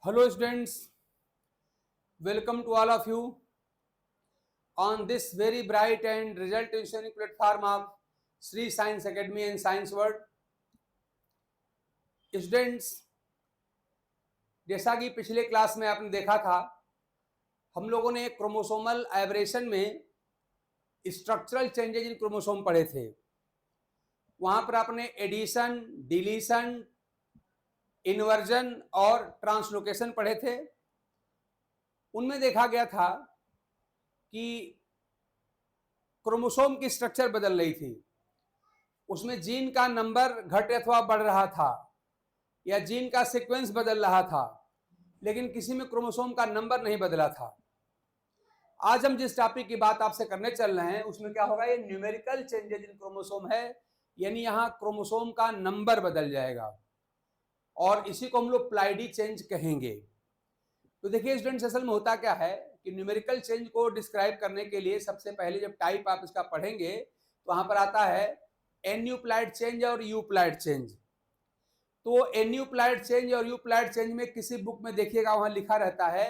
Hello students, welcome to all of you on this very bright and result ensuring platform of Sri Science Academy and Science World. Students, जैसा कि पिछले class में आपने देखा था, हम लोगों ने क्रोमोसोमल एब्रेशन में स्ट्रक्चरल चेंजेज इन क्रोमोसोम पढ़े थे। वहां पर आपने एडिशन, डिलीशन, इन्वर्जन और ट्रांसलोकेशन पढ़े थे। उनमें देखा गया था कि क्रोमोसोम की स्ट्रक्चर बदल रही थी, उसमें जीन का नंबर घट अथवा बढ़ रहा था या जीन का सीक्वेंस बदल रहा था, लेकिन किसी में क्रोमोसोम का नंबर नहीं बदला था। आज हम जिस टॉपिक की बात आपसे करने चल रहे हैं उसमें क्या होगा, ये न्यूमेरिकल चेंजेज इन क्रोमोसोम है, यानी यहाँ क्रोमोसोम का नंबर बदल जाएगा और इसी को हम लोग प्लाइडी चेंज कहेंगे। तो देखिए स्टूडेंट्स, असल में होता क्या है कि न्यूमेरिकल चेंज को डिस्क्राइब करने के लिए सबसे पहले जब टाइप आप इसका पढ़ेंगे तो वहां पर आता है एन्यूप्लाइड चेंज और यूप्लाइड चेंज। तो एन्यूप्लाइड चेंज और यूप्लाइड चेंज में किसी बुक में देखिएगा वहां लिखा रहता है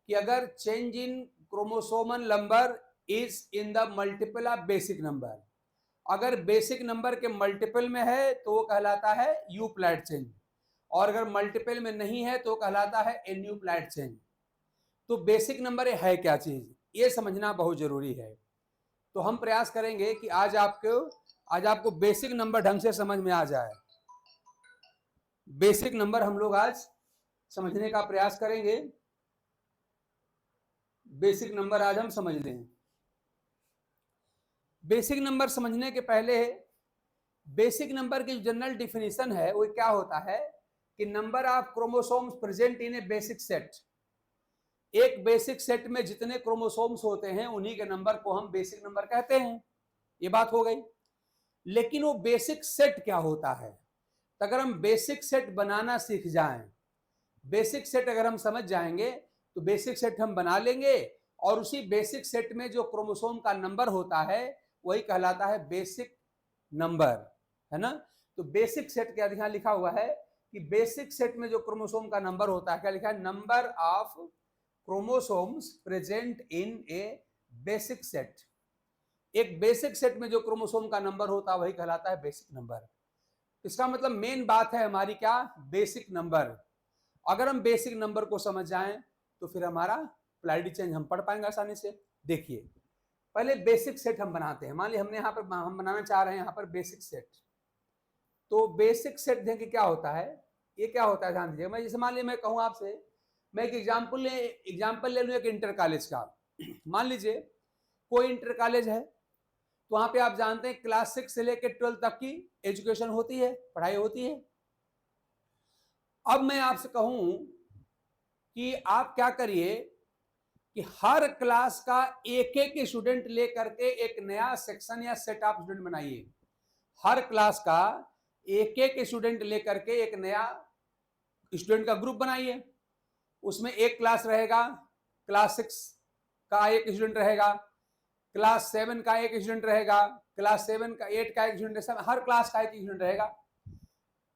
कि अगर change in chromosomal number is in the multiple of basic number, अगर बेसिक नंबर के मल्टीपल में है तो वो कहलाता है यूप्लाइड चेंज, और अगर मल्टीपल में नहीं है तो कहलाता है एन्यूप्लाइड चेंज। तो बेसिक नंबर है क्या चीज, ये समझना बहुत जरूरी है। तो हम प्रयास करेंगे कि आज आपको बेसिक नंबर ढंग से समझ में आ जाए। बेसिक नंबर हम लोग आज समझने का प्रयास करेंगे। बेसिक नंबर आज हम समझ लें। बेसिक नंबर समझने के पहले बेसिक नंबर की जनरल डिफिनीशन है वो क्या होता है कि number of chromosomes present in A basic set. एक बेसिक सेट में जितने क्रोमोसोम्स होते हैं उन्हीं के नंबर को हम बेसिक नंबर कहते हैं। ये बात हो गई। लेकिन वो बेसिक सेट क्या होता है, तो अगर हम बेसिक सेट बनाना सीख जाएं, बेसिक सेट अगर हम समझ जाएंगे तो बेसिक सेट हम बना लेंगे और उसी बेसिक सेट में जो क्रोमोसोम का नंबर होता है वही कहलाता है बेसिक नंबर, है ना। तो बेसिक सेट क्या यहां लिखा हुआ है कि बेसिक सेट में जो क्रोमोसोम का नंबर होता है, क्या लिखा है, number of chromosomes present in A basic set. एक बेसिक सेट में जो क्रोमोसोम का नंबर होता है वही कहलाता है बेसिक नंबर। इसका मतलब मेन बात है हमारी क्या, बेसिक नंबर। अगर हम बेसिक नंबर को समझ जाएं तो फिर हमारा प्लाइडी चेंज हम पढ़ पाएंगे आसानी से। देखिए पहले बेसिक सेट हम बनाते हैं। मान ली हमने यहाँ पर हम बनाना चाह रहे हैं यहाँ पर बेसिक सेट। तो बेसिक सेट देखिए क्या होता है, ये क्या होता है ध्यान दीजिए। मैं जैसे मान लीजिए मैं कहूँ आपसे, मैं एक एग्जाम्पल ले लूँ एक इंटर कॉलेज का। मान लीजिए कोई इंटर कॉलेज है, तो वहां पे आप जानते हैं क्लास 6 से लेकर 12 तक की एजुकेशन होती है, पढ़ाई होती है। अब मैं आपसे कहूं कि आप क्या करिए कि हर क्लास का एक एक स्टूडेंट लेकर के एक नया सेक्शन या सेट ऑफ स्टूडेंट बनाइए। हर क्लास का एक एक स्टूडेंट लेकर के एक नया स्टूडेंट का ग्रुप बनाइए। उसमें एक क्लास रहेगा, क्लास 6 का एक स्टूडेंट रहेगा, क्लास 7 का एक स्टूडेंट रहेगा, क्लास 7 का 8 का एक स्टूडेंट, हर क्लास का एक स्टूडेंट रहेगा।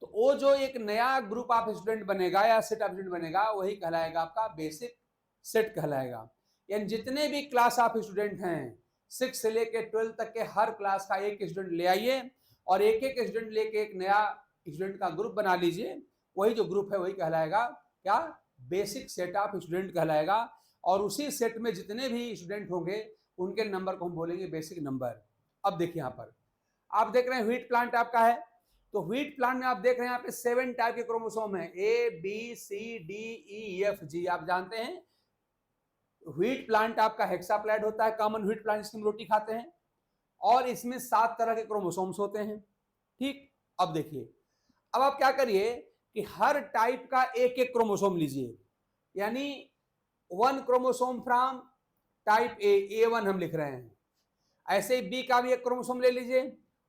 तो वो जो एक नया ग्रुप ऑफ स्टूडेंट बनेगा या सेट ऑफ स्टूडेंट बनेगा वही कहलाएगा आपका बेसिक सेट कहलाएगा। यानी जितने भी क्लास ऑफ स्टूडेंट हैं 6 से लेकर 12 तक के हर क्लास का एक स्टूडेंट ले आइए और एक एक स्टूडेंट लेके एक नया स्टूडेंट का ग्रुप बना लीजिए। वही जो ग्रुप है वही कहलाएगा क्या, बेसिक सेट ऑफ स्टूडेंट कहलाएगा। और उसी सेट में जितने भी स्टूडेंट होंगे उनके नंबर को हम बोलेंगे बेसिक नंबर। अब देखिए यहाँ पर आप देख रहे हैं व्हीट प्लांट आपका है, तो व्हीट प्लांट में आप देख रहे हैं यहाँ पे 7 टाइप के क्रोमोसोम है, A B C D E F G. आप जानते हैं व्हीट प्लांट आपका हेक्साप्लैड होता है, कॉमन व्हीट प्लांट जिसकी हम रोटी खाते हैं, और इसमें 7 तरह के क्रोमोसोम्स होते हैं। ठीक, अब देखिए, अब आप क्या करिए कि हर टाइप का एक एक क्रोमोसोम लीजिए, यानी 1 क्रोमोसोम फ्रॉम टाइप A1 हम लिख रहे हैं। ऐसे ही बी का भी एक क्रोमोसोम ले लीजिए,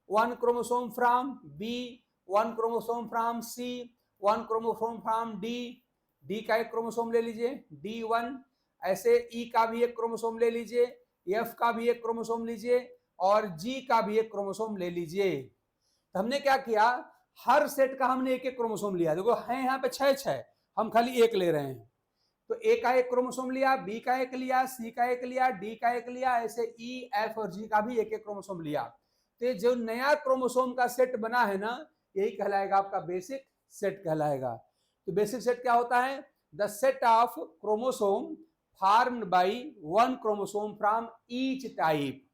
1 chromosome from B, 1 chromosome from C, 1 chromosome from D का एक क्रोमोसोम ले लीजिए D1। ऐसे ई का भी एक क्रोमोसोम ले लीजिए, एफ का भी एक क्रोमोसोम लीजिए और जी का भी एक क्रोमोसोम ले लीजिए। तो हमने क्या किया, हर सेट का हमने एक एक क्रोमोसोम लिया। देखो है यहाँ पे 6 हम खाली एक ले रहे हैं। तो ए का एक क्रोमोसोम लिया, बी का एक लिया, सी का एक लिया, डी का एक लिया, ऐसे ई, एफ और जी का भी एक एक क्रोमोसोम लिया। तो ये जो नया क्रोमोसोम का सेट बना है ना, यही कहलाएगा आपका बेसिक सेट कहलाएगा। तो बेसिक सेट क्या होता है? The set of chromosome formed by one chromosome from each type.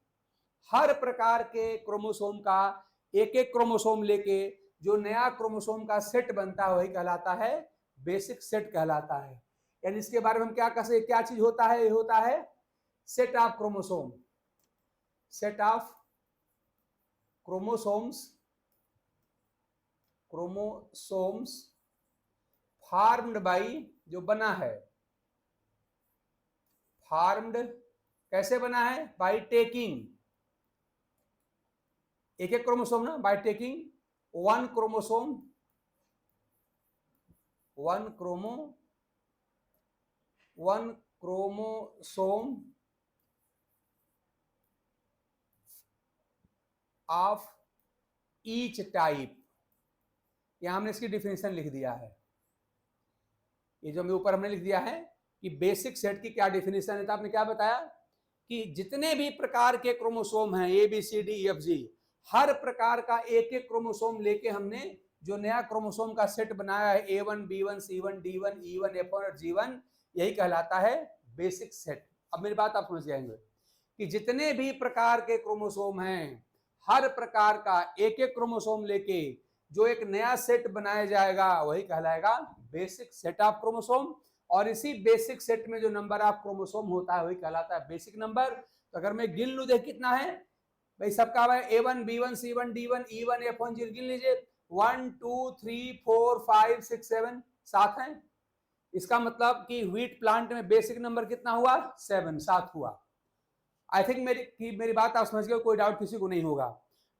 हर प्रकार के क्रोमोसोम का एक एक क्रोमोसोम लेके जो नया क्रोमोसोम का सेट बनता है वही कहलाता है बेसिक सेट कहलाता है। यानी इसके बारे में हम क्या कह सकते, क्या चीज होता है? ये होता है set of chromosome, set of chromosomes, chromosomes formed by, जो बना है, फॉर्म्ड कैसे बना है? बाय टेकिंग, एक एक क्रोमोसोम ना, by taking one chromosome, one chromosome of each type. यहां हमने इसकी डिफिनेशन लिख दिया है, ये जो ऊपर हमने लिख दिया है कि बेसिक सेट की क्या डिफिनेशन है। तो आपने क्या बताया कि जितने भी प्रकार के क्रोमोसोम हैं A B C D E F G, हर प्रकार का एक एक क्रोमोसोम लेके हमने जो नया क्रोमोसोम का सेट बनाया है A1 B1 C1 D1 E1 F1 और G1, यही कहलाता है बेसिक सेट। अब मेरी बात आप समझ जाएंगे कि जितने भी प्रकार के क्रोमोसोम हैं, हर प्रकार का एक एक क्रोमोसोम लेके जो एक नया सेट बनाया जाएगा वही कहलाएगा बेसिक सेट ऑफ क्रोमोसोम। और इसी बेसिक सेट में जो नंबर ऑफ क्रोमोसोम होता है वही कहलाता है बेसिक नंबर। तो अगर मैं गिन लू, देख कितना है भाई, सबका A1 B1 C1 D1 E1 F1 G, गिन लीजिए 1 2 3 4 5 6 7, 7 है। इसका मतलब कि व्हीट प्लांट में बेसिक नंबर कितना हुआ? 7, 7 हुआ। आई थिंक मेरी बात आप समझ गए, कोई डाउट किसी को नहीं होगा।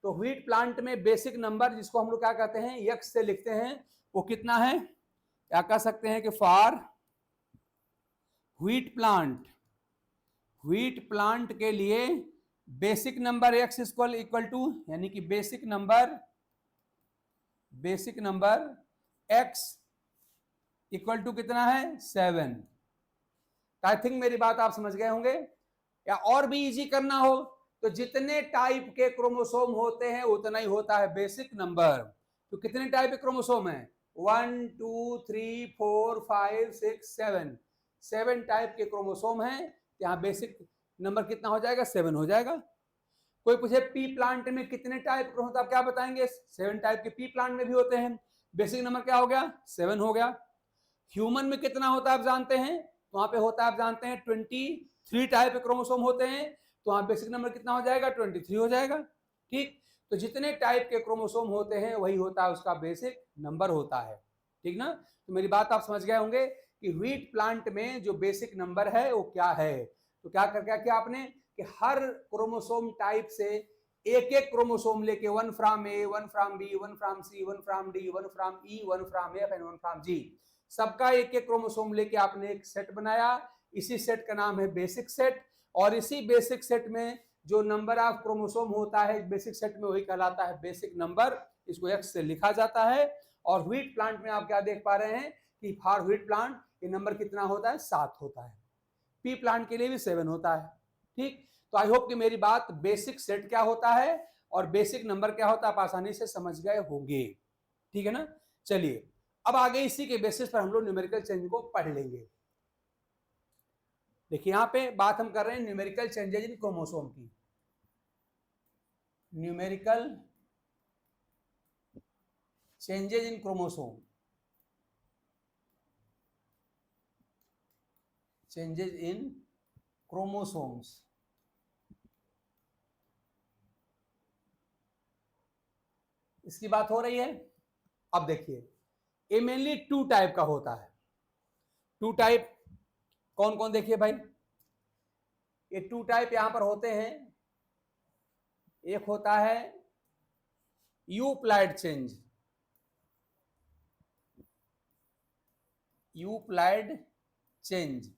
तो व्हीट प्लांट में बेसिक नंबर, जिसको हम लोग क्या कहते हैं, यक्स से लिखते हैं, वो कितना है? क्या कह सकते हैं कि फॉर व्हीट प्लांट के लिए basic number x equal to, यानी कि basic number x equal to कितना है? 7। आई थिंक मेरी बात आप समझ गए होंगे। या और भी इजी करना हो तो जितने टाइप के क्रोमोसोम होते हैं उतना ही होता है बेसिक नंबर। तो कितने टाइप के क्रोमोसोम हैं? 1 2 3 4 5 6 7, 7 टाइप के क्रोमोसोम हैं। यहाँ बेसिक नंबर कितना हो जाएगा? 7 हो जाएगा। कोई पूछे पी प्लांट में कितने टाइप के होते हैं, आप क्या बताएंगे? 7 टाइप के पी प्लांट में भी होते हैं। बेसिक नंबर क्या हो गया? 7 हो गया। ह्यूमन में कितना होता है आप जानते हैं? तो वहां पे होता है, आप जानते हैं 23 टाइप के क्रोमोसोम होते हैं। तो वहां बेसिक नंबर कितना हो जाएगा? 23 हो जाएगा। ठीक, तो जितने टाइप के क्रोमोसोम होते हैं वही होता है उसका बेसिक नंबर होता है। ठीक ना? तो मेरी बात आप समझ गए होंगे कि व्हीट प्लांट में जो बेसिक नंबर है वो क्या है। तो क्या कर क्या आपने कि हर क्रोमोसोम टाइप से एक एक क्रोमोसोम लेके 1 from A, 1 from B, 1 from C, 1 from D, 1 from E, 1 from F and 1 from G, सबका एक एक क्रोमोसोम लेके आपने एक सेट बनाया। इसी सेट का नाम है बेसिक सेट। और इसी बेसिक सेट में जो नंबर ऑफ क्रोमोसोम होता है बेसिक सेट में वही कहलाता है बेसिक नंबर। इसको एक्स से लिखा जाता है। और व्हीट प्लांट में आप क्या देख पा रहे हैं कि फॉर व्हीट प्लांट ये नंबर कितना होता है? 7 होता है। पी प्लांट के लिए भी 7 होता है। ठीक, तो आई होप कि मेरी बात बेसिक सेट क्या होता है और बेसिक नंबर क्या होता है आप आसानी से समझ गए होंगे। ठीक है ना? चलिए अब आगे इसी के बेसिस पर हम लोग न्यूमेरिकल चेंज को पढ़ लेंगे। देखिए यहां पे बात हम कर रहे हैं न्यूमेरिकल चेंजेज इन क्रोमोसोम की। Numerical changes in chromosome, changes in chromosomes. इसकी बात हो रही है। अब देखिए ये मेनली 2 टाइप का होता है। 2 टाइप कौन कौन? देखिए भाई ये 2 टाइप यहां पर होते हैं। एक होता है यूप्लाइड चेंज, यूप्लाइड चेंज।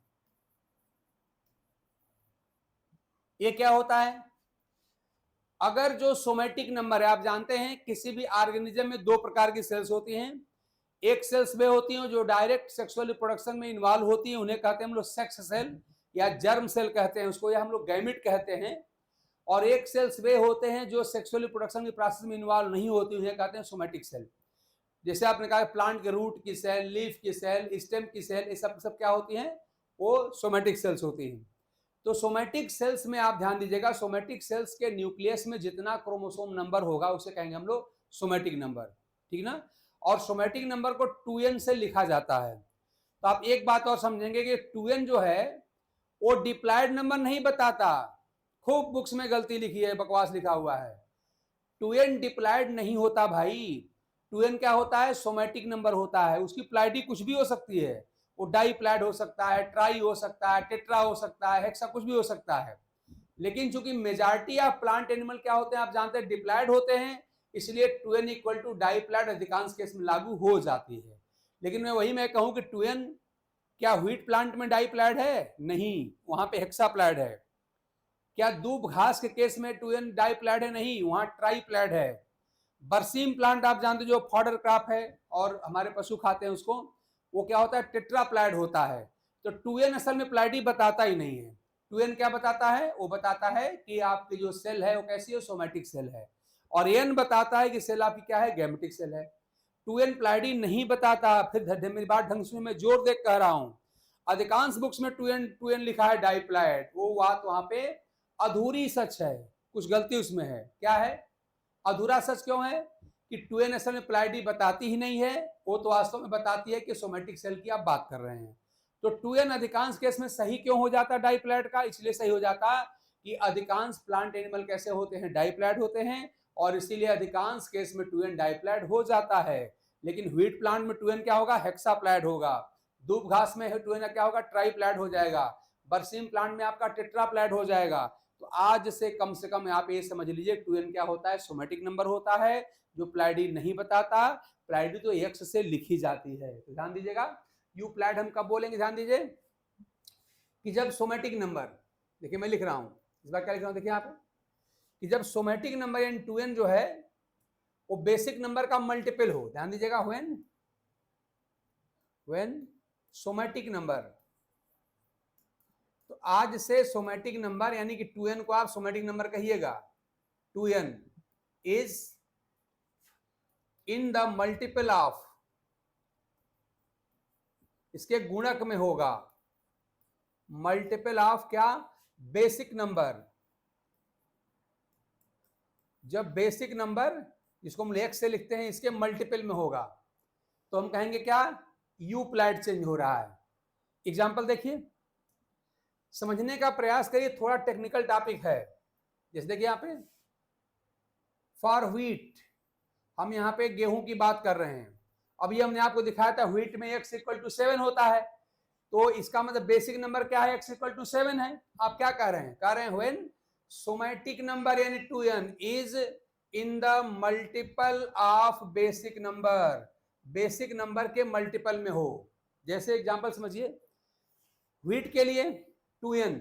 ये क्या होता है? अगर जो सोमेटिक नंबर है, आप जानते हैं किसी भी ऑर्गेनिज्म में 2 प्रकार की सेल्स होती हैं, एक सेल्स वे होती हैं जो डायरेक्ट सेक्सुअल रिप्रोडक्शन में इन्वॉल्व होती हैं, उन्हें कहते हैं हम लोग सेक्स सेल या जर्म सेल कहते हैं उसको, या हम लोग गैमिट कहते हैं। और एक सेल्स वे होते हैं जो सेक्सुअल रिप्रोडक्शन की प्रोसेस में इन्वॉल्व नहीं होती, उन्हें कहते हैं सोमैटिक सेल। जैसे आपने कहा प्लांट के रूट की सेल, लीफ की सेल, स्टेम की सेल, ये सब क्या होती हैं, वो सोमैटिक सेल्स होती हैं। तो सोमैटिक सेल्स में आप ध्यान दीजिएगा, सोमैटिक सेल्स के न्यूक्लियस में जितना क्रोमोसोम नंबर होगा उसे कहेंगे हम लोग सोमैटिक नंबर, ठीक ना। और सोमैटिक नंबर को 2n से लिखा जाता है। तो आप एक बात और समझेंगे कि 2n जो है वो डिप्लॉयड नंबर नहीं बताता। खूब बुक्स में गलती लिखी है, बकवास लिखा हुआ है। 2n डिप्लॉयड नहीं होता भाई। 2n क्या होता है, सोमैटिक नंबर होता है। उसकी प्लाइडी कुछ भी हो सकती है, वो डाईप्लैड हो सकता है, ट्राई हो सकता है, टेट्रा हो सकता है, हेक्सा कुछ भी हो सकता है। लेकिन चूंकि मेजॉरिटी ऑफ प्लांट एनिमल क्या होते हैं आप जानते हैं, डिप्लॉयड होते हैं, इसलिए 2n इक्वल टू डाईप्लैड अधिकांश केस में लागू हो जाती है। लेकिन मैं कहूं कि 2n क्या व्हीट प्लांट में डाईप्लैड है? नहीं, वहां पे हेक्साप्लैड है। क्या दूब घास के केस में 2n डाईप्लैड है? नहीं, वहां ट्राईप्लैड है। बरसीम प्लांट आप जानते जो फॉडर क्रॉप है और हमारे पशु खाते हैं उसको, वो क्या होता है, टेट्राप्लैड होता है। तो 2n असल में प्लाइडी बताता ही नहीं है। 2n क्या बताता है, वो बताता है कि आपकी जो सेल है वो कैसी है, सोमैटिक सेल है। और n बताता है कि सेल आपकी क्या है, गैमेटिक सेल है। 2n प्लाइडी नहीं बताता। फिर मेरी बात ढंग से मैं जोर देख कह रहा हूं, अधिकांश बुक्स में 2n लिखा है डाईप्लैड, वो बात वहां पे अधूरी सच है, कुछ गलती उसमें है। क्या है, अधूरा सच क्यों है कि 2n असल में प्लाइडी बताती ही नहीं है, वो तो वास्तव में बताती है कि सोमैटिक सेल की आप बात कर रहे हैं। तो 2n अधिकांश केस में सही क्यों हो जाता है डाईप्लैड का, इसलिए सही हो जाता कि अधिकांश प्लांट एनिमल कैसे होते हैं, डाईप्लैड होते हैं, और इसीलिए अधिकांश केस में 2n डाईप्लैड हो जाता है। लेकिन व्हीट प्लांट में 2n क्या होगा, हेक्साप्लैड होगा। दूब घास में 2n क्या होगा, ट्राईप्लैड हो जाएगा। बरसीम प्लांट में आपका टेट्राप्लैड हो जाएगा। तो आज से कम आप ये समझ लीजिए 2n क्या होता है, सोमैटिक नंबर होता है जो प्लाइडी नहीं बताता। प्लाइडी तो एक्स से लिखी जाती है। तो ध्यान दीजिएगा, यू प्लाइड हम कब बोलेंगे, ध्यान दीजिए कि जब सोमैटिक नंबर, देखिए मैं लिख रहा हूं, इस बार क्या लिख रहा हूं, देखिए यहाँ पे कि जब सोमैटिक नंबर यानी 2n जो है वो बेसिक नंबर का मल्टीपल हो। ध्यान दीजिएगा, व्हेन सोमैटिक नंबर, तो आज से सोमैटिक नंबर यानी कि 2n को आप सोमैटिक नंबर कहिएगा। 2n is in the multiple of, इसके गुणक में होगा, मल्टीपल ऑफ क्या, बेसिक नंबर। जब बेसिक नंबर जिसको हम x से लिखते हैं इसके मल्टीपल में होगा तो हम कहेंगे क्या, यू प्लाइड चेंज हो रहा है। एग्जाम्पल देखिए, समझने का प्रयास करिए, थोड़ा टेक्निकल टॉपिक है। जैसे देखिए यहाँ पे फॉर व्हीट, हम यहाँ पे गेहूं की बात कर रहे हैं। अभी हमने आपको दिखाया था व्हीट में x इक्वल टू 7 होता है, तो इसका मतलब बेसिक नंबर क्या है, x इक्वल टू 7 है। आप क्या कह रहे हैं, कह रहे हैं व्हेन सोमैटिक नंबर यानी 2n is in the multiple of basic number, basic number के मल्टीपल में हो। जैसे एग्जांपल समझिए, व्हीट के लिए 2n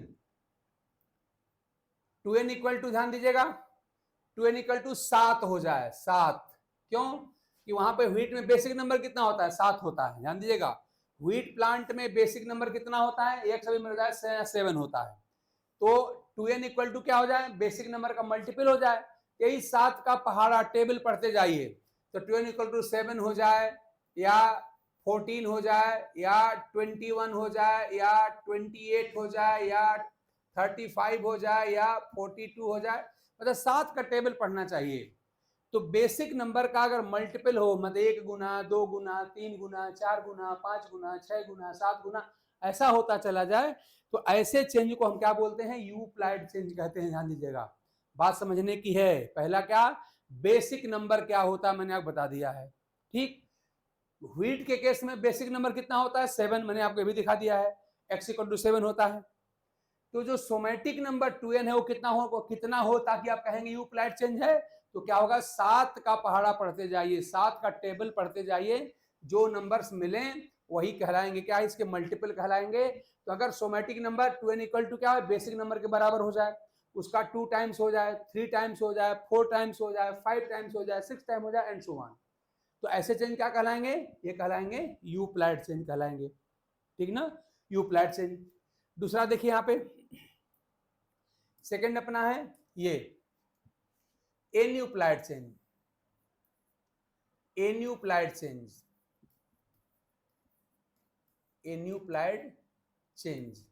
इक्वल टू, ध्यान दीजिएगा 2n इक्वल टू 7 हो जाए, 7। क्यों कि वहां पे व्हीट में बेसिक नंबर कितना होता है, 7 होता है। ध्यान दीजिएगा, व्हीट प्लांट में बेसिक नंबर कितना होता है, एक सभी मिल जाए 7 होता है। तो 2n इक्वल टू क्या हो जाए, बेसिक नंबर का मल्टीपल हो जाए। यही 7 का पहाड़ा टेबल पढ़ते जाइए, तो 2n इक्वल टू 7 हो जाए, या 14 हो जाए, या 21 हो जाए, या 28 हो जाए, या 35 हो जाए, या 42 हो जाए, मतलब 7 का टेबल पढ़ना चाहिए। तो बेसिक नंबर का अगर मल्टीपल हो, मतलब 1 गुना, 2 गुना, 3 गुना, 4 गुना, 5 गुना, 6 गुना, 7 गुना, ऐसा होता चला जाए, तो ऐसे चेंज को हम क्या बोलते हैं, यू प्लाइड चेंज कहते हैं। ध्यान दीजिएगा, बात समझने की है। पहला क्या, बेसिक नंबर क्या होता है मैंने आपको बता दिया है। ठीक, व्हीट के केस में बेसिक नंबर कितना होता है, 7, मैंने आपको भी दिखा दिया है, x इक्वल टू 7 होता है। तो जो सोमैटिक नंबर 2n है वो कितना हो ताकि आप कहेंगे यू प्लाइड चेंज है, तो क्या होगा, 7 का पहाड़ा पढ़ते जाइए, 7 का टेबल पढ़ते जाइए, जो नंबर्स मिले वही कहलाएंगे क्या, इसके मल्टीपल कहलाएंगे। तो अगर somatic number 2n equal to क्या है, बेसिक नंबर के बराबर हो जाए, उसका 2 टाइम्स हो जाए, 3 टाइम्स हो जाए, 4 टाइम्स हो जाए, 5 टाइम्स हो जाए, 6 टाइम हो जाए, एंड सो ऑन। तो ऐसे चेंज क्या कहलाएंगे, ये कहलाएंगे यूप्लैइड चेंज कहलाएंगे, ठीक ना, यूप्लैइड चेंज। दूसरा देखिए यहाँ पे सेकंड अपना है ये एन्यूप्लैइड चेंज, एन्यूप्लैइड चेंज, एन्यूप्लैइड चेंज।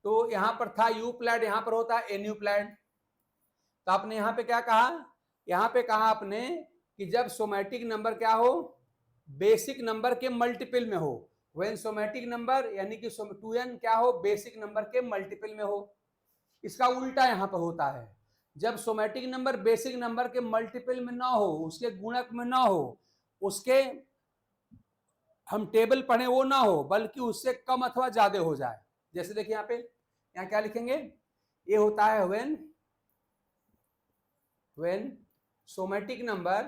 तो यहां पर था यूप्लैइड, यहां पर होता है एन्यूप्लैइड। तो आपने यहां पे क्या कहा, यहां पे कहा आपने कि जब सोमैटिक नंबर क्या हो, बेसिक नंबर के मल्टीपल में हो, व्हेन सोमैटिक नंबर यानी कि 2n क्या हो, बेसिक नंबर के मल्टीपल में हो। इसका उल्टा यहां पर होता है, जब सोमैटिक नंबर बेसिक नंबर के मल्टीपल में ना हो, उसके गुणक में ना हो, उसके हम टेबल पढ़े वो ना हो, बल्कि उससे कम अथवा ज्यादा हो जाए। जैसे देखिए यहाँ पे, यहाँ क्या लिखेंगे, ये होता है when somatic number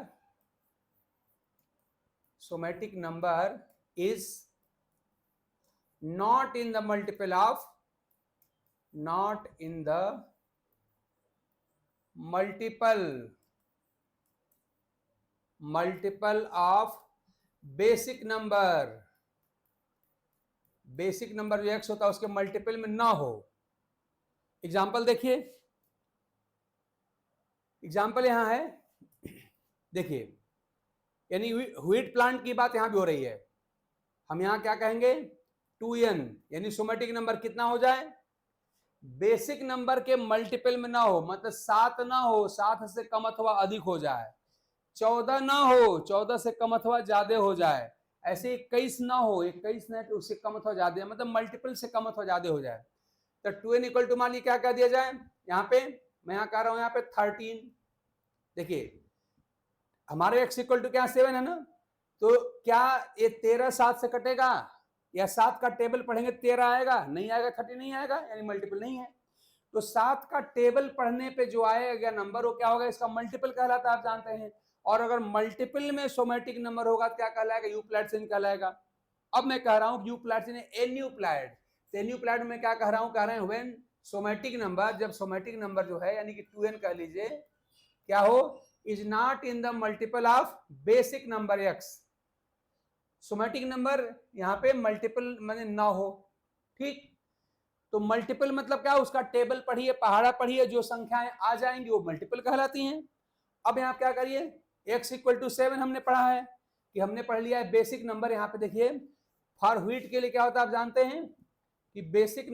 is not in the multiple of basic number जो x होता है उसके मल्टीपल में ना हो। एग्जाम्पल देखिए, एग्जाम्पल यहां है, देखिए यानी व्हीट प्लांट की बात यहां भी हो रही है। हम यहां क्या कहेंगे, 2n यानी सोमैटिक नंबर कितना हो जाए, बेसिक नंबर के मल्टीपल में ना हो, मतलब 7 ना हो, 7 से कम अथवा अधिक हो जाए, 14 ना हो, 14 से कम अथवा ज्यादा हो जाए, ऐसे 21 ना हो, 21 ना तो उससे कम अथवा ज्यादा, मतलब मल्टीपल से कम अथवा ज्यादा हो जाए। तो 2n इक्वल टू मान ली क्या कह दिया जाए, यहाँ पे मैं यहाँ कह रहा हूं यहाँ पे 13। देखिए हमारे x इक्वल टू क्या 7 है ना, तो क्या ये 13 7 से कटेगा, या 7 का टेबल पढ़ेंगे 13 आएगा, नहीं आएगा, 30 नहीं आएगा, यानी मल्टीपल नहीं है। तो 7 का टेबल पढ़ने पे जो आएगा नंबर वो क्या होगा, इसका मल्टीपल कहलाता है, आप जानते हैं। और अगर मल्टीपल में सोमैटिक नंबर होगा तो क्या कहलाएगा, यूप्लैइड चेंज कहलाएगा। अब मैं कह रहा हूं यूप्लैइड चेंज एन्यूप्लैइड, तो एन्यूप्लैइड में क्या कह रहा हूं, कह रहे हैं व्हेन सोमैटिक नंबर, जब सोमैटिक नंबर जो है यानी कि 2n कह लीजिए क्या हो, is not in the multiple of basic number x। Somatic number यहाँ पे मल्टीपल माने ना हो, ठीक। तो मल्टीपल मतलब क्या, उसका टेबल पढ़िए, पहाड़ा पढ़िए, जो संख्याएं आ जाएंगी वो मल्टीपल कहलाती हैं। अब यहाँ क्या करिए, x इक्वल टू 7 हमने पढ़ा है, कि हमने पढ़ लिया है बेसिक नंबर। यहाँ पे देखिए फॉर व्हीट के लिए क्या होता है, आप जानते हैं कि बेसिक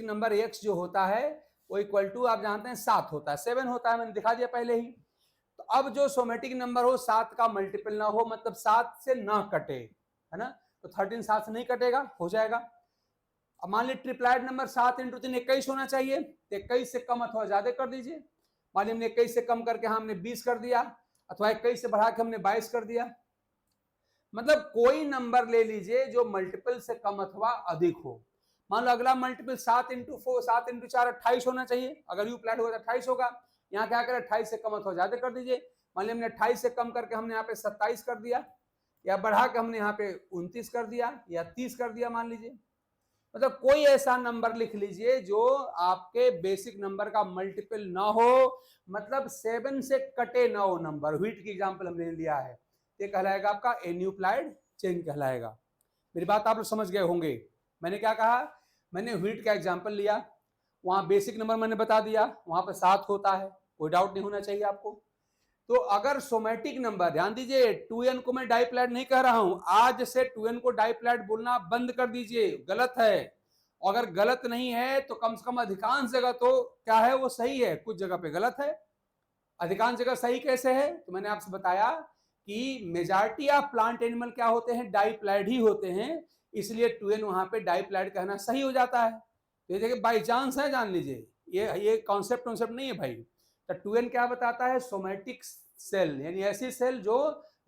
नंबर x जो होता है वो इक्वल टू आप जानते हैं 7 होता है, 7 होता है, मैंने दिखा दिया पहले ही। तो अब जो सोमैटिक नंबर हो 7 का मल्टीपल ना हो, मतलब 7 से ना कटे, है ना, तो 13 7 से नहीं कटेगा, हो जाएगा। अब मान लीजिए ट्रिप्लाइड नंबर 7 × 3 21 होना चाहिए, तो 21 से कम अथवा ज्यादा कर दीजिए। मान लीजिए हमने 21 से कम करके हमने 20 कर दिया, अथवा 21 से बढ़ा के हमने 22 कर दिया। मतलब कोई नंबर ले लीजिए जो मल्टीपल से कम अथवा अधिक हो। मान लो अगला मल्टीपल 7 × 4 7 × 4 28 होना चाहिए, अगर यूप्लैइड होगा तो 28 होगा। यहाँ क्या करें, 28 से कम अथवा ज्यादा कर दीजिए। मान लीजिए हमने 28 से कम करके हमने यहाँ पे 27 कर दिया, या बढ़ा के हमने यहाँ पे 29 कर दिया, या 30 कर दिया मान लीजिए। मतलब कोई ऐसा नंबर लिख लीजिए जो आपके बेसिक नंबर का मल्टीपल ना हो, मतलब 7 से कटे ना हो नंबर। व्हीट की एग्जांपल हमने लिया है, ये कहलाएगा आपका एन्यूप्लैइड चेंज कहलाएगा। मेरी बात आप लोग समझ गए होंगे। मैंने क्या कहा, मैंने व्हीट का एग्जांपल लिया, वहां बेसिक नंबर मैंने बता दिया, वहां पर 7 होता है, कोई डाउट नहीं होना चाहिए आपको। तो अगर सोमैटिक नंबर, ध्यान दीजिए 2n को मैं डाइप्लैइड नहीं कह रहा हूं, आज से 2n को डाइप्लैइड बोलना बंद कर दीजिए, गलत है। अगर गलत नहीं है तो कम से कम अधिकांश जगह तो क्या है, वो सही है, कुछ जगह पे गलत है। अधिकांश जगह सही कैसे है, तो मैंने आपसे बताया कि मेजॉरिटी ऑफ प्लांट एनिमल क्या होते हैं, डाइप्लैइड ही होते हैं, इसलिए 2n वहां पे डाइप्लैइड कहना सही हो जाता है। तो ये देखिए बाई चांस है, जान लीजिए, ये कॉन्सेप्ट नहीं है भाई। तो 2n क्या बताता है, सोमैटिक सेल, यानी ऐसी सेल जो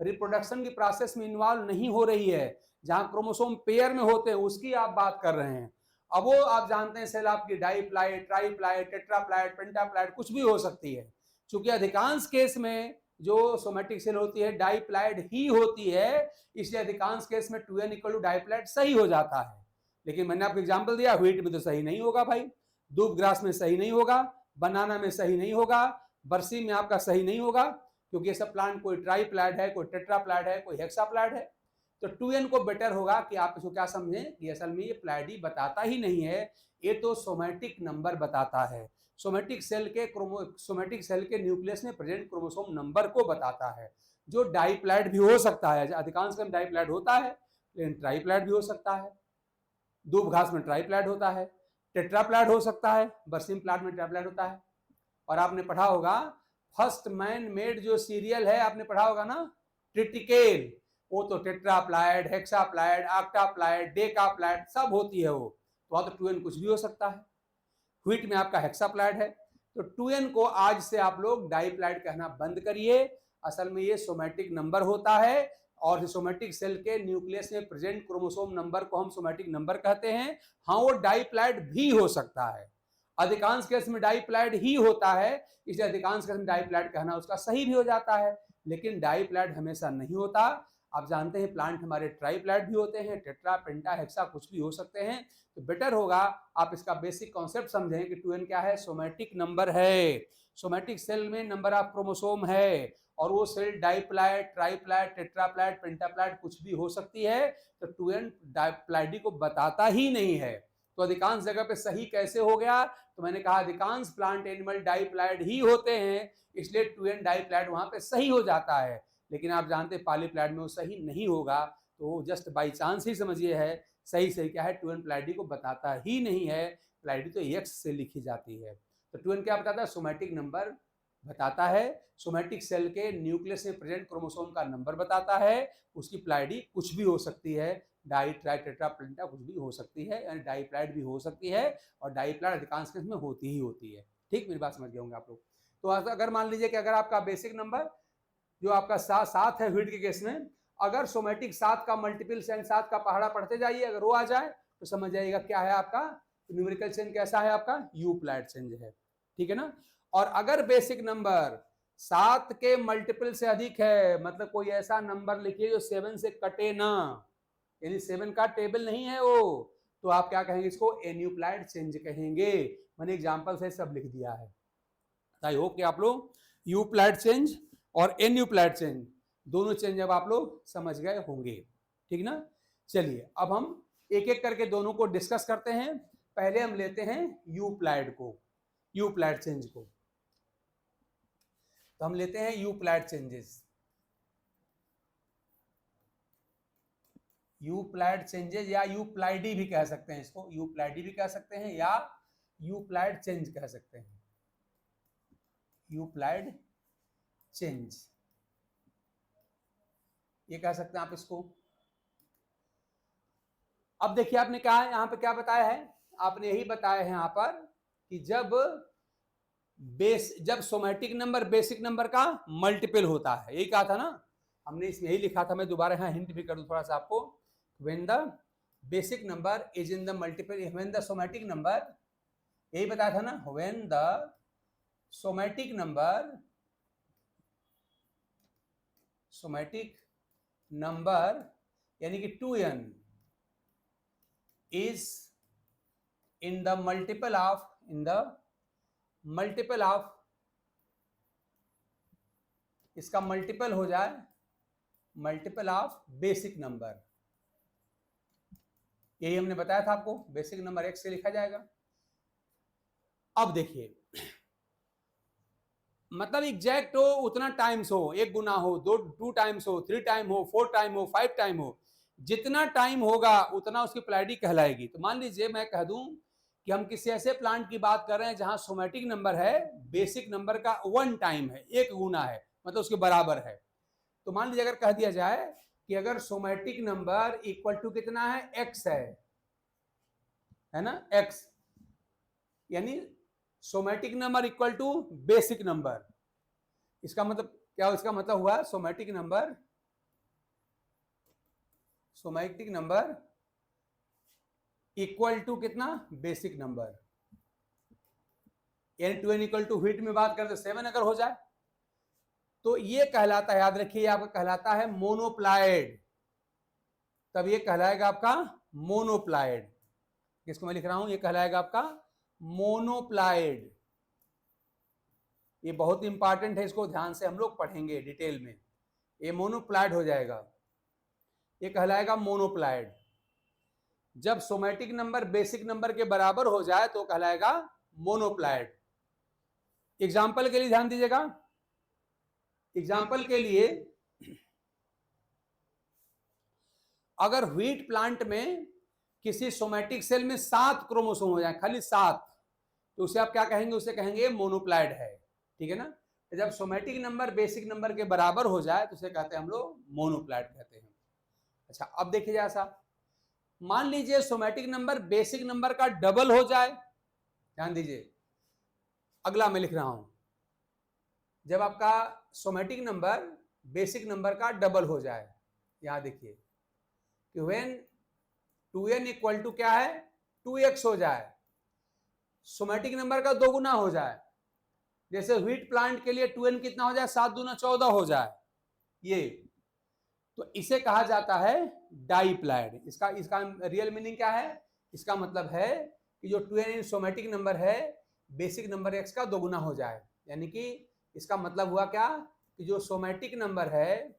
रिप्रोडक्शन की प्रोसेस में इन्वॉल्व नहीं हो रही है, जहां क्रोमोसोम पेयर में होते हैं, उसकी आप बात कर रहे हैं। अब वो आप जानते हैं सेल आपकी डाइप्लॉइड, ट्राइप्लॉइड, टेट्राप्लॉइड, पेंटाप्लॉइड कुछ भी हो सकती है। चूंकि अधिकांश केस में जो सोमैटिक सेल होती है डाइप्लॉइड ही होती है, इसलिए अधिकांश केस में 2n = डाइप्लॉइड सही हो जाता है। लेकिन मैंने आपको एग्जांपल दिया, व्हीट में तो सही नहीं होगा भाई, दूब ग्रास में सही नहीं होगा, बनाना में सही नहीं होगा, बरसीम में आपका सही नहीं होगा, क्योंकि ये सब प्लांट कोई ट्राईप्लाइड है, कोई टेट्राप्लाइड है, कोई हेक्साप्लाइड है। तो 2n को बेटर होगा कि आप इसको क्या समझें कि असल में ये प्लाइडी बताता ही नहीं है, ये तो सोमैटिक नंबर बताता है। सोमैटिक सेल के न्यूक्लियस में प्रेजेंट क्रोमोसोम नंबर को बताता है, जो डाईप्लाइड भी हो सकता है। अधिकांश में डाईप्लाइड होता है, लेकिन ट्राईप्लाइड भी हो सकता है। दूब घास में ट्राईप्लाइड होता है, टेट्राप्लाइड हो सकता है, बरसीम प्लांट में ट्राईप्लाइड होता है। और आपने पढ़ा होगा फर्स्ट मैन मेड जो सीरियल है, आपने पढ़ा होगा ना, ट्रिटिकेल, वो तो टेट्राप्लाइड, हेक्साप्लाइड, ऑक्टाप्लाइड, डेकाप्लाइड सब होती है वो। तो वहां तो 2n कुछ भी हो सकता है। व्हीट में आपका हेक्साप्लाइड है, तो 2n को आज से आप लोग डाईप्लाइड कहना बंद करिए। असल में ये सोमैटिक नंबर होता है, और सोमैटिक सेल के न्यूक्लियस में प्रेजेंट क्रोमोसोम नंबर को हम सोमैटिक नंबर कहते हैं। हाँ, वो डाईप्लाइड भी हो सकता है, अधिकांश केस में डाईप्लाइड ही होता है, इसलिए अधिकांश केस में डाईप्लाइड कहना उसका सही भी हो जाता है, लेकिन डाईप्लाइड हमेशा नहीं होता। आप जानते हैं प्लांट हमारे ट्राईप्लाइड भी होते हैं, टेट्रा, पेंटा, हेक्सा कुछ भी हो सकते हैं। तो बेटर होगा आप इसका बेसिक कॉन्सेप्ट समझें कि 2n क्या है, सोमैटिक नंबर है। सोमैटिक सेल में नंबर ऑफ क्रोमोसोम है, और वो सेल डाईप्लाइड, ट्राईप्लाइड, टेट्राप्लाइड, पेंटाप्लाइड कुछ भी हो सकती है। तो 2n डाईप्लाइडी को बताता ही नहीं है। तो अधिकांश जगह पे सही कैसे हो गया, तो मैंने कहा अधिकांश प्लांट एनिमल डाईप्लाइड ही होते हैं, इसलिए 2n डाईप्लाइड वहां पे सही हो जाता है। लेकिन आप जानते हैं पॉलीप्लाइड में वो सही नहीं होगा, तो जस्ट बाई चांस ही समझिए है। सही सही क्या है, 2n प्लाइडी को बताता ही नहीं है, प्लाइडी तो x से लिखी जाती है। तो 2n क्या बताता है, सोमैटिक नंबर बताता है, सोमैटिक सेल के न्यूक्लियस में प्रेजेंट क्रोमोसोम का नंबर बताता है। उसकी प्लाइडी कुछ भी हो सकती है, डाई, ट्राई, टेट्रा, पेंटा कुछ भी हो सकती है, यानी डाईप्लाइड भी हो सकती है, और डाईप्लाइड अधिकांश केस में होती ही होती है। ठीक, मेरी बात समझ गए होंगे आप लोग। तो अगर मान लीजिए कि अगर आपका बेसिक नंबर जो आपका 7 है व्हीट के केस में, अगर सोमैटिक 7 का मल्टीपल साइन 7 का पहाड़ा पढ़ते जाइए, अगर वो आ जाए तो समझ जाइएगा क्या है आपका न्यूमेरिकल चेंज, कैसा है आपका यूप्लाइड चेंज है। ठीक है ना। और अगर बेसिक नंबर 7 के मल्टीपल से अधिक है, मतलब कोई ऐसा नंबर लिखिए जो 7 से कटे ना, यानी 7 का टेबल नहीं है वो, तो आप क्या कहेंगे, इसको एन्यूप्लाइड चेंज कहेंगे। मैंने एग्जांपल से सब लिख दिया है। आई होप कि आप लोग यूप्लाइड चेंज और एन्यूप्लाइड चेंज दोनों चेंज अब आप लोग समझ गए होंगे। ठीक ना। चलिए अब हम एक एक करके दोनों को डिस्कस करते हैं। पहले हम लेते हैं यूप्लाइड को, यूप्लाइड चेंज को। तो हम लेते हैं यूप्लाइड चेंजेस। यूप्लाइड चेंजेस या यूप्लाइडी भी कह सकते हैं इसको, यूप्लाइडी भी कह सकते हैं या यूप्लाइड चेंज कह सकते हैं, यूप्लाइड चेंज ये कह सकते हैं आप इसको। अब देखिए आपने कहा है, यहां पे क्या बताया है, आपने यही बताया है यहां पर कि जब सोमैटिक नंबर बेसिक नंबर का मल्टीपल होता है, यही कहा था ना हमने, इसमें यही लिखा था। मैं दोबारा यहां हिंट भी कर दूं थोड़ा सा आपको। When the basic number is in the multiple, when the somatic number, यही बताया था ना, व्हेन द सोमैटिक नंबर यानी कि 2n is in the multiple of इसका मल्टीपल हो जाए मल्टीपल ऑफ बेसिक नंबर, यही हमने बताया था आपको, बेसिक नंबर x से लिखा जाएगा। अब देखिए मतलब एग्जैक्ट हो उतना टाइम्स हो, 1 गुना हो, 2 टाइम्स हो, 3 टाइम हो, 4 टाइम हो, 5 टाइम हो, जितना टाइम होगा उतना उसकी प्लाइडी कहलाएगी। तो मान लीजिए मैं कह दूं कि हम किसी ऐसे प्लांट की बात कर रहे हैं जहां सोमैटिक नंबर है बेसिक नंबर का 1 टाइम है, 1 गुना है, मतलब उसके बराबर है। तो मान लीजिए अगर कह दिया जाए कि अगर सोमैटिक नंबर इक्वल टू कितना है, x है ना, x, यानी somatic number equal to basic number, इसका मतलब क्या, इसका मतलब हुआ सोमैटिक नंबर इक्वल टू कितना, बेसिक नंबर, यानी 2n इक्वल टू व्हीट में बात करते 7 अगर हो जाए तो ये कहलाता है, याद रखिए आपका कहलाता है मोनोप्लाइड, तब ये कहलाएगा आपका मोनोप्लाइड। किसको मैं लिख रहा हूं, ये कहलाएगा आपका मोनोप्लाइड। ये बहुत इंपॉर्टेंट है, इसको ध्यान से हम लोग पढ़ेंगे डिटेल में। ये मोनोप्लाइड हो जाएगा, ये कहलाएगा मोनोप्लाइड। जब सोमैटिक नंबर बेसिक नंबर के बराबर हो जाए तो कहलाएगा मोनोप्लाइड। एग्जाम्पल के लिए ध्यान दीजिएगा, एग्जाम्पल के लिए अगर व्हीट प्लांट में किसी सोमैटिक सेल में 7 क्रोमोसोम हो जाए, खाली 7, तो उसे आप क्या कहेंगे, उसे कहेंगे मोनोप्लाइड है, ठीक है ना। तो जब सोमैटिक नंबर बेसिक नंबर के बराबर हो जाए तो उसे कहते हैं हम लोग मोनोप्लाइड कहते हैं। अच्छा, अब देखिए जैसा, मान लीजिए सोमैटिक नंबर बेसिक नंबर का डबल हो जाए, ध्यान दीजिए, अगला मैं लिख रहा हूं, जब आपका सोमैटिक नंबर बेसिक नंबर का डबल हो जाए, यहां देखिए कि व्हेन 2n इक्वल टू क्या है 2x हो जाए, सोमैटिक नंबर का 2 गुना हो जाए, जैसे व्हीट प्लांट के लिए 2n कितना हो जाए 7 दूना 14 हो जाए, ये तो इसे कहा जाता है डाइप्लाइड। इसका रियल मीनिंग क्या है, इसका मतलब है कि जो 2n सोमैटिक नंबर है बेसिक नंबर x का 2 गुना हो जाए, यानी कि इसका मतलब हुआ क्या कि जो सोमैटिक नंबर है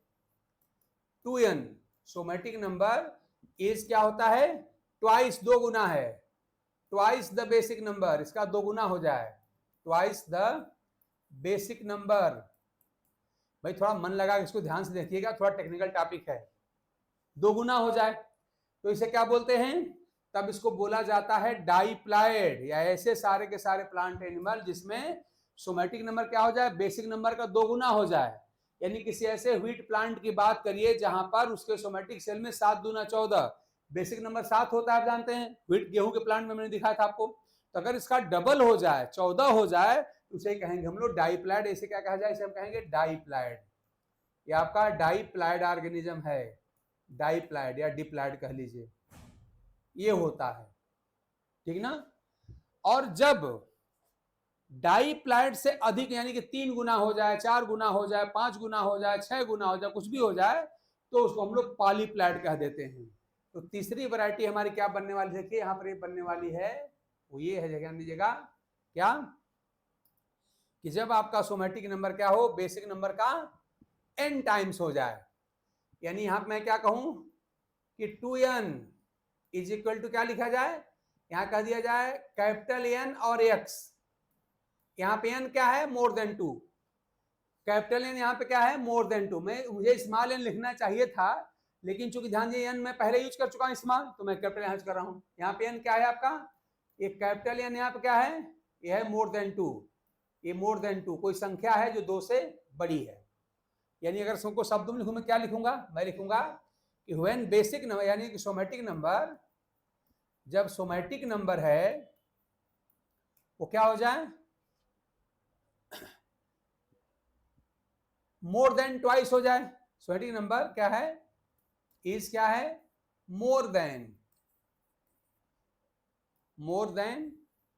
2n सोमैटिक नंबर इज क्या होता है ट्वाइस, 2 गुना है, ट्वाइस द बेसिक नंबर, इसका 2 गुना हो जाए, ट्वाइस द बेसिक नंबर। भाई थोड़ा मन लगा इसको ध्यान से देखिएगा, थोड़ा टेक्निकल टॉपिक है, 2 गुना हो जाए तो इसे क्या बोलते हैं, तब इसको बोला जाता है डाइप्लाइड, या ऐसे सारे के सारे प्लांट एनिमल जिसमें सोमैटिक नंबर क्या हो जाए बेसिक नंबर का 2 गुना हो जाए। यानी किसी ऐसे व्हीट प्लांट की बात करिए जहां पर उसके सोमैटिक सेल में 7 दूना 14, बेसिक नंबर 7 होता है, आप जानते हैं, व्हीट गेहूं के प्लांट में मैंने दिखाया था आपको। तो अगर इसका डबल हो जाए 14 हो जाए तो उसे कहेंगे हम लोग डाइप्लाइड। ऐसे क्या कहा जाए, इसे हम कहेंगे डाइप्लाइड। ये आपका डाइप्लाइड ऑर्गेनिज्म है, डाइप्लाइड या डिप्लाइड कह लीजिए, ये होता है, ठीक ना। और जब डाइप्लाइड से अधिक यानी कि 3 गुना हो जाए, 4 गुना हो जाए, 5 गुना हो जाए, 6 गुना हो जाए, कुछ भी हो जाए तो उसको हम लोग पॉलीप्लाइड कह देते हैं। तो तीसरी वैरायटी हमारी क्या बनने वाली है, देखिए यहाँ पर ये बनने वाली है, वो ये है, ध्यान दीजिएगा, क्या कि जब आपका सोमैटिक नंबर क्या हो बेसिक नंबर का n टाइम्स हो जाए, यानी यहां मैं क्या कहूं कि 2n इज इक्वल टू क्या लिखा जाए, यहां कह दिया जाए कैपिटल N और x, यहां पे n क्या है मोर देन 2, कैपिटल N यहां पे क्या है मोर देन 2, मुझे स्मॉल n लिखना चाहिए था, लेकिन चूंकि ध्यान दीजिए n मैं पहले यूज कर चुका हूं स्मॉल, तो मैं कैपिटल यूज कर रहा हूं। यहाँ पे n क्या है आपका, ये कैपिटल N यहाँ पे क्या है, ये है मोर देन 2, ये मोर देन 2 कोई संख्या है जो 2 से बड़ी है। यानी अगर सबको शब्दों में लिखूं, मैं क्या लिखूंगा, मैं लिखूंगा कि व्हेन बेसिक नंबर यानी कि सोमैटिक नंबर, जब सोमैटिक नंबर है वो क्या हो जाए मोर देन ट्वाइस हो जाए, सोमैटिक नंबर क्या है इज क्या है मोर देन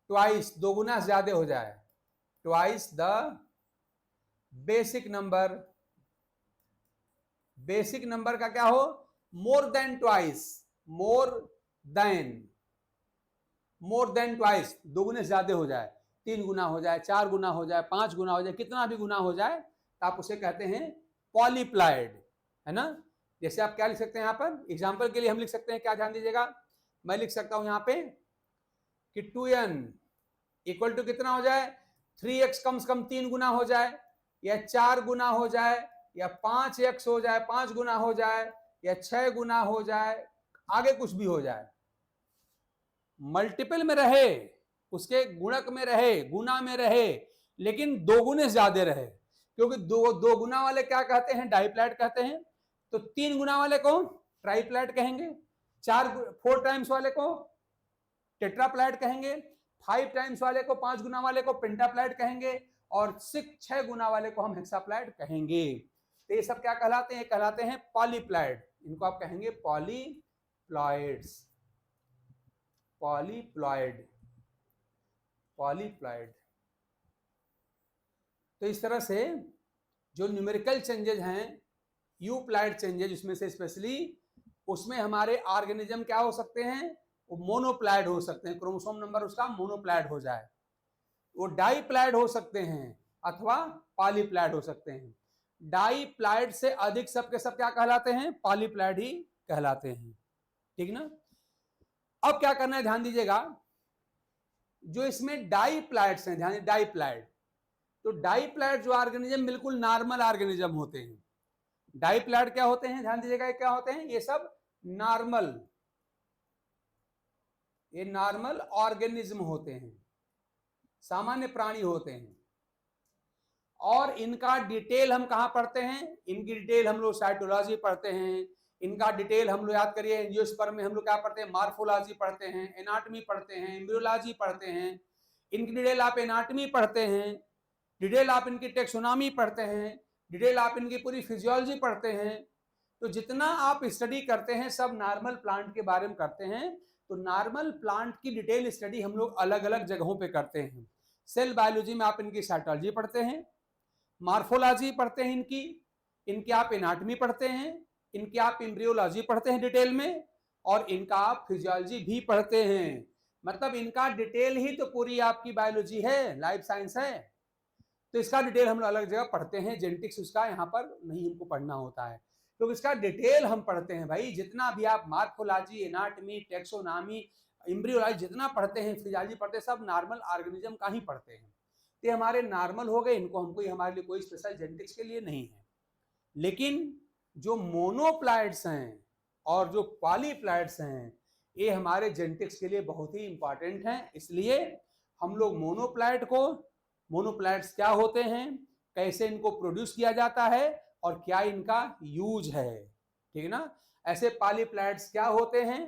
ट्वाइस, 2 गुना ज्यादा हो जाए, twice the basic number, basic number का क्या हो more than twice, more than twice, 2 गुने ज्यादा हो जाए, 3 गुना हो जाए, 4 गुना हो जाए, 5 गुना हो जाए, कितना भी गुना हो जाए तो आप उसे कहते हैं पॉलीप्लाइड, है ना। जैसे आप क्या लिख सकते हैं यहाँ पर एग्जाम्पल के लिए हम लिख सकते हैं, क्या ध्यान दीजिएगा, मैं लिख सकता हूं यहाँ पे कि 2n इक्वल टू कितना हो जाए 3x कम से कम 3 गुना हो जाए, या 4 गुना हो जाए, या 5x हो जाए, 5 गुना हो जाए, या 6 गुना हो जाए, आगे कुछ भी हो जाए, मल्टीपल में रहे, उसके गुणक में रहे, गुना में रहे, लेकिन 2 गुने ज्यादा रहे, क्योंकि दो गुना वाले क्या कहते हैं डाइप्लाइड कहते हैं, तो 3 गुना वाले को ट्राइप्लाइड कहेंगे, 4 टाइम्स वाले को टेट्राप्लाइड कहेंगे, 5 टाइम्स वाले को 5 गुना वाले को पेंटाप्लाइड कहेंगे, और 6 गुना वाले को हम हेक्साप्लाइड कहेंगे। तो ये सब क्या कहलाते हैं, कहलाते हैं पॉलीप्लाइड, इनको आप कहेंगे पॉलीप्लॉइड्स, पॉलीप्लॉइड, पॉलीप्लॉइड। तो इस तरह से जो न्यूमेरिकल चेंजेस हैं यूप्लाइड चेंजेस, उसमें से स्पेशली उसमें हमारे ऑर्गेनिज्म क्या हो सकते हैं, वो मोनोप्लाइड हो सकते हैं, क्रोमोसोम नंबर उसका मोनोप्लाइड हो जाए, वो डाइप्लाइड हो सकते हैं, अथवा पॉलीप्लॉइड हो सकते हैं। डाईप्लॉइड से अधिक सब के सब क्या कहलाते हैं? पॉलीप्लॉइड ही कहलाते हैं। ठीक ना। अब क्या करना है, ध्यान दीजिएगा, जो इसमें डाईप्लॉइड्स हैं, ध्यान, डाईप्लॉइड, तो डाईप्लॉइड जो ऑर्गेनिज्म बिल्कुल नॉर्मल ऑर्गेनिज्म होते हैं। डाईप्लॉइड क्या होते हैं, ध्यान दीजिएगा, क्या होते हैं? ये सब नॉर्मल, ये नॉर्मल ऑर्गेनिज्म होते हैं, सामान्य प्राणी होते हैं। और इनका डिटेल हम कहां पढ़ते हैं? इनकी डिटेल हम लोग साइटोलॉजी पढ़ते हैं। इनका डिटेल हम लोग याद करिए, एंजियोस्पर्म में हम लोग क्या पढ़ते हैं? मार्फोलॉजी पढ़ते हैं, एनाटॉमी पढ़ते हैं, एम्ब्रियोलॉजी पढ़ते हैं। इनकी डिटेल आप एनाटॉमी पढ़ते हैं, डिटेल आप इनकी टेक्सोनॉमी पढ़ते हैं, डिटेल आप इनकी पूरी फिजियोलॉजी पढ़ते हैं। तो जितना आप स्टडी करते हैं सब नॉर्मल प्लांट के बारे में करते हैं। तो नॉर्मल प्लांट की डिटेल स्टडी हम लोग अलग अलग जगहों पे करते हैं। सेल बायोलॉजी में आप इनकी साइटोलॉजी पढ़ते हैं, मार्फोलॉजी पढ़ते हैं, इनकी आप एनाटॉमी पढ़ते हैं, इनकी आप एम्ब्रियोलॉजी पढ़ते हैं डिटेल में, और इनका आप फिजियोलॉजी भी पढ़ते हैं। मतलब इनका डिटेल ही तो पूरी आपकी बायोलॉजी है, लाइफ साइंस है। तो इसका डिटेल हम लोग अलग जगह पढ़ते हैं, जेनेटिक्स उसका यहाँ पर नहीं हमको पढ़ना होता है, तो इसका डिटेल हम पढ़ते हैं भाई। जितना भी आप मार्फोलॉजी, एनाटॉमी, टेक्सोनॉमी, एम्ब्रियोलॉजी जितना पढ़ते हैं, फिजियोलॉजी पढ़ते हैं, सब नॉर्मल ऑर्गेनिज्म का ही पढ़ते हैं। ये हमारे नॉर्मल हो गए, इनको हमको हमारे लिए कोई स्पेशल जेनेटिक्स के लिए नहीं है। लेकिन जो मोनोप्लाइड्स हैं और जो पॉलीप्लाइड्स हैं, ये हमारे जेनेटिक्स के लिए बहुत ही इंपॉर्टेंट हैं। इसलिए हम लोग मोनोप्लाइड को, मोनोप्लाइड्स क्या होते हैं, कैसे इनको प्रोड्यूस किया जाता है और क्या इनका यूज है, ठीक है ना। ऐसे पॉलीप्लाइड्स क्या होते हैं,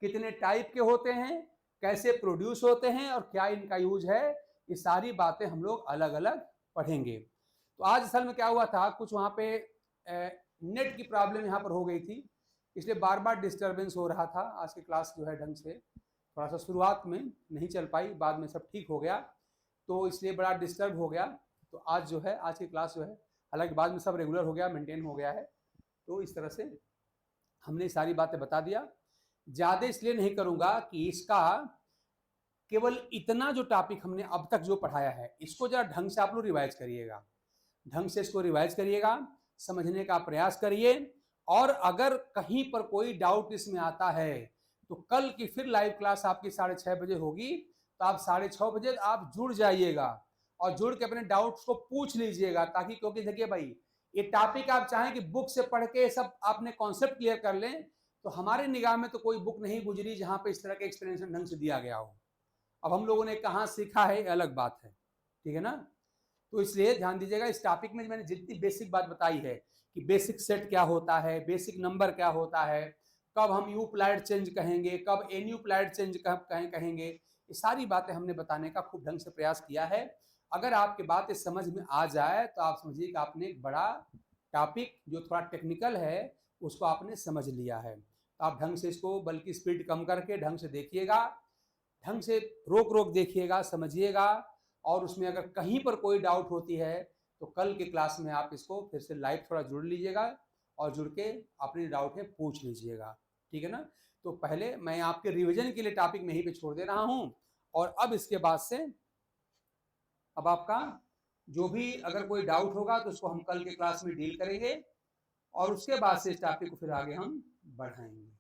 कितने टाइप के होते हैं, कैसे प्रोड्यूस होते हैं और क्या इनका यूज है, ये सारी बातें हम लोग अलग अलग पढ़ेंगे। तो आज असल में क्या हुआ था, कुछ वहाँ पे नेट की प्रॉब्लम यहाँ पर हो गई थी, इसलिए बार बार डिस्टर्बेंस हो रहा था। आज की क्लास जो है ढंग से थोड़ा सा शुरुआत में नहीं चल पाई, बाद में सब ठीक हो गया, तो इसलिए बड़ा डिस्टर्ब हो गया। तो आज जो है, आज की क्लास जो है, हालांकि बाद में सब रेगुलर हो गया, मेंटेन हो गया है। तो इस तरह से हमने सारी बातें बता दिया। ज़्यादा इसलिए नहीं करूँगा कि इसका केवल इतना जो टॉपिक हमने अब तक जो पढ़ाया है, इसको जरा ढंग से आप लोग रिवाइज करिएगा, ढंग से इसको रिवाइज करिएगा, समझने का प्रयास करिए। और अगर कहीं पर कोई डाउट इसमें आता है तो कल की फिर लाइव क्लास आपकी 6:30 बजे होगी, तो आप 6:30 बजे आप जुड़ जाइएगा और जुड़ के अपने डाउट्स को पूछ लीजिएगा। ताकि, क्योंकि देखिए भाई, ये टॉपिक आप चाहें कि बुक से पढ़ के सब आपने कॉन्सेप्ट क्लियर कर लें, तो हमारे निगाह में तो कोई बुक नहीं गुजरी जहां पे इस तरह के एक्सप्लेनेशन ढंग से दिया गया हो। अब हम लोगों ने कहाँ सीखा है, अलग बात है, ठीक है ना। तो इसलिए ध्यान दीजिएगा, इस टॉपिक में मैंने जितनी बेसिक बात बताई है कि बेसिक सेट क्या होता है, बेसिक नंबर क्या होता है, कब हम यू प्लाइड चेंज कहेंगे, कब एन यू प्लाइड चेंज कहेंगे, ये सारी बातें हमने बताने का खूब ढंग से प्रयास किया है। अगर आपकी बातें समझ में आ जाए तो आप समझिए कि आपने एक बड़ा टॉपिक जो थोड़ा टेक्निकल है उसको आपने समझ लिया है। तो आप ढंग से इसको, बल्कि स्पीड कम करके ढंग से देखिएगा, ढंग से रोक रोक देखिएगा, समझिएगा। और उसमें अगर कहीं पर कोई डाउट होती है तो कल की क्लास में आप इसको फिर से लाइव थोड़ा जुड़ लीजिएगा और जुड़ के अपने डाउट है पूछ लीजिएगा, ठीक है ना। तो पहले मैं आपके रिवीजन के लिए टॉपिक में यहीं पे छोड़ दे रहा हूं, और अब इसके बाद से अब आपका जो भी अगर कोई डाउट होगा तो उसको हम कल के क्लास में डील करेंगे, और उसके बाद से इस टॉपिक को फिर आगे हम बढ़ाएंगे।